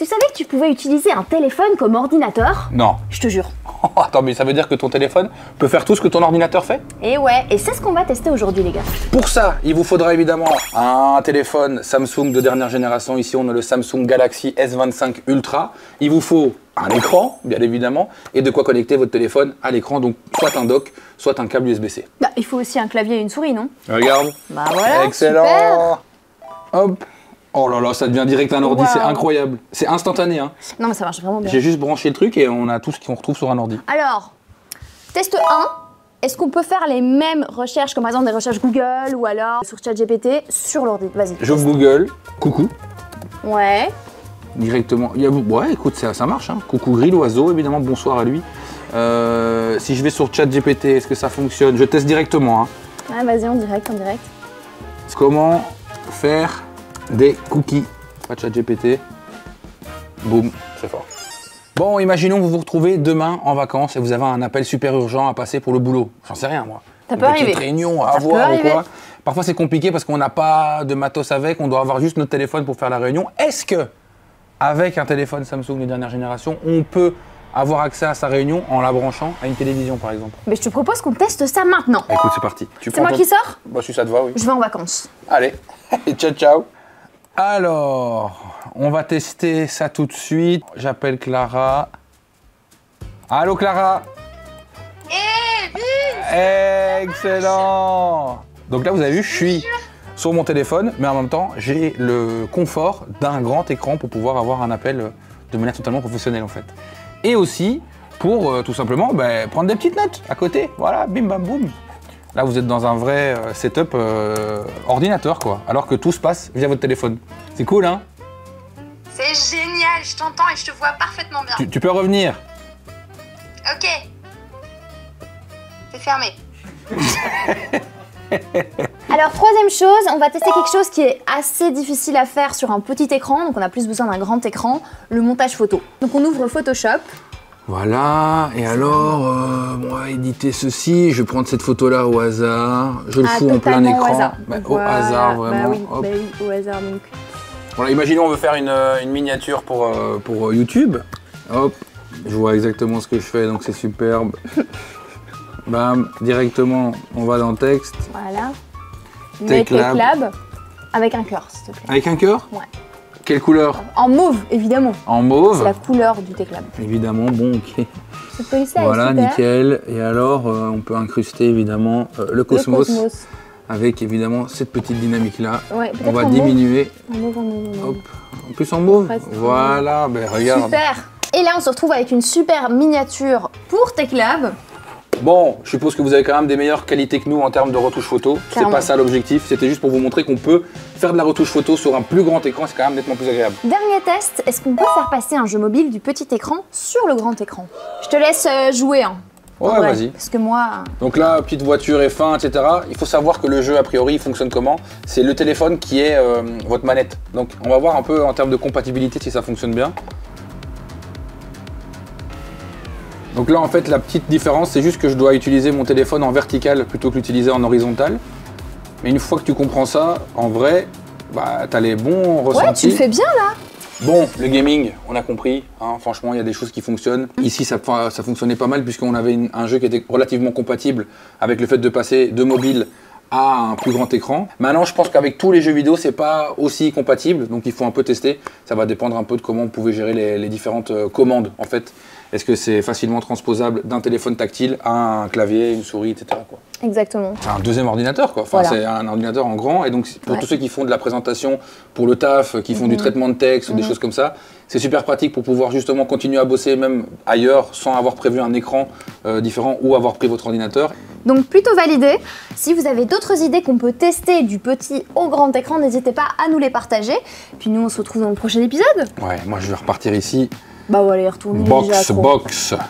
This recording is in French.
Tu savais que tu pouvais utiliser un téléphone comme ordinateur? Non. Je te jure. Attends, mais ça veut dire que ton téléphone peut faire tout ce que ton ordinateur fait? Et ouais, et c'est ce qu'on va tester aujourd'hui les gars. Pour ça, il vous faudra évidemment un téléphone Samsung de dernière génération. Ici, on a le Samsung Galaxy S25 Ultra. Il vous faut un écran, bien évidemment, et de quoi connecter votre téléphone à l'écran. Donc, soit un dock, soit un câble USB-C. Bah, il faut aussi un clavier et une souris, non? Regarde. Bah voilà, excellent. super. Hop. Oh là là, ça devient direct un ordi, Wow. c'est incroyable. C'est instantané, hein. Non mais ça marche vraiment bien. J'ai juste branché le truc et on a tout ce qu'on retrouve sur un ordi. Alors, test 1. Est-ce qu'on peut faire les mêmes recherches, comme par exemple des recherches Google ou alors sur ChatGPT sur l'ordi? Vas-y. J'ouvre Google. Coucou. Ouais. Directement. Ouais, écoute, ça marche. Hein. Coucou Gris, l'oiseau, évidemment, bonsoir à lui. Si je vais sur ChatGPT, est-ce que ça fonctionne? Je teste directement. Hein. Ouais, vas-y, en direct, en direct. Comment faire des cookies? Pas de ChatGPT. Boum, c'est fort. Bon, imaginons que vous vous retrouvez demain en vacances et vous avez un appel super urgent à passer pour le boulot. J'en sais rien, moi. Ça peut arriver. Une réunion à avoir ou quoi. Parfois, c'est compliqué parce qu'on n'a pas de matos avec, on doit avoir juste notre téléphone pour faire la réunion. Est-ce que, avec un téléphone Samsung de dernière génération, on peut avoir accès à sa réunion en la branchant à une télévision, par exemple? Mais je te propose qu'on teste ça maintenant. Écoute, c'est parti. C'est moi qui sors? Bah, si ça te va, oui. Je vais en vacances. Allez, ciao, ciao. Alors, on va tester ça tout de suite. J'appelle Clara. Allô, Clara? Excellent. Donc là, vous avez vu, je suis sur mon téléphone, mais en même temps, j'ai le confort d'un grand écran pour pouvoir avoir un appel de manière totalement professionnelle, en fait. Et aussi pour tout simplement prendre des petites notes à côté. Voilà, bim bam boum. Là, vous êtes dans un vrai setup ordinateur, quoi. Alors que tout se passe via votre téléphone. C'est cool, hein? C'est génial, je t'entends et je te vois parfaitement bien. Tu peux revenir. Ok. C'est fermé. Alors, troisième chose, on va tester quelque chose qui est assez difficile à faire sur un petit écran. Donc, on a plus besoin d'un grand écran, le montage photo. Donc, on ouvre Photoshop. Voilà, et alors, moi, éditer ceci, je vais prendre cette photo-là au hasard, je le fous en plein écran. Au hasard. Au hasard, vraiment. Bah oui, au hasard donc. Voilà, imaginons on veut faire une miniature pour YouTube. Hop, je vois exactement ce que je fais, donc c'est superbe. Bam, directement, on va dans le texte. Voilà. Teclab avec un cœur, s'il te plaît. Avec un cœur? Ouais. Quelle couleur? En mauve, évidemment. En mauve? C'est la couleur du Teclab. Évidemment, bon, ok. Cette police-là, voilà, super. nickel. Et alors, on peut incruster évidemment le Cosmos. Avec évidemment cette petite dynamique-là. Ouais, on va diminuer. En mauve, en mauve. Hop. En plus en mauve. Presque. Voilà, ben regarde. Super. Et là, on se retrouve avec une super miniature pour Teclab. Bon, je suppose que vous avez quand même des meilleures qualités que nous en termes de retouche photo. C'est pas ça l'objectif, c'était juste pour vous montrer qu'on peut faire de la retouche photo sur un plus grand écran, c'est quand même nettement plus agréable. Dernier test, est-ce qu'on peut faire passer un jeu mobile du petit écran sur le grand écran? Je te laisse jouer, hein. Ouais, vas-y. Parce que moi... Donc là, petite voiture F1, etc. Il faut savoir que le jeu, a priori, il fonctionne comment? C'est le téléphone qui est votre manette. Donc on va voir un peu en termes de compatibilité si ça fonctionne bien. Donc là, en fait, la petite différence, c'est juste que je dois utiliser mon téléphone en vertical plutôt que l'utiliser en horizontal. Mais une fois que tu comprends ça, en vrai, bah, t'as les bons ressentis. Ouais, tu le fais bien, là. Bon, le gaming, on a compris. Hein, franchement, il y a des choses qui fonctionnent. Ici, ça fonctionnait pas mal puisqu'on avait un jeu qui était relativement compatible avec le fait de passer de mobile à un plus grand écran. Maintenant, je pense qu'avec tous les jeux vidéo, c'est pas aussi compatible. Donc, il faut un peu tester. Ça va dépendre un peu de comment vous pouvez gérer les différentes commandes, en fait. Est-ce que c'est facilement transposable d'un téléphone tactile à un clavier, une souris, etc. quoi. Exactement. C'est un deuxième ordinateur, quoi. Enfin, c'est un ordinateur en grand. Et donc, pour tous ceux qui font de la présentation pour le taf, qui font du traitement de texte ou des choses comme ça, c'est super pratique pour pouvoir justement continuer à bosser même ailleurs sans avoir prévu un écran différent ou avoir pris votre ordinateur. Donc, plutôt validé. Si vous avez d'autres idées qu'on peut tester du petit au grand écran, n'hésitez pas à nous les partager. Puis nous, on se retrouve dans le prochain épisode. Ouais, moi, je vais repartir ici. Bah, on va aller retourner Box. Voilà.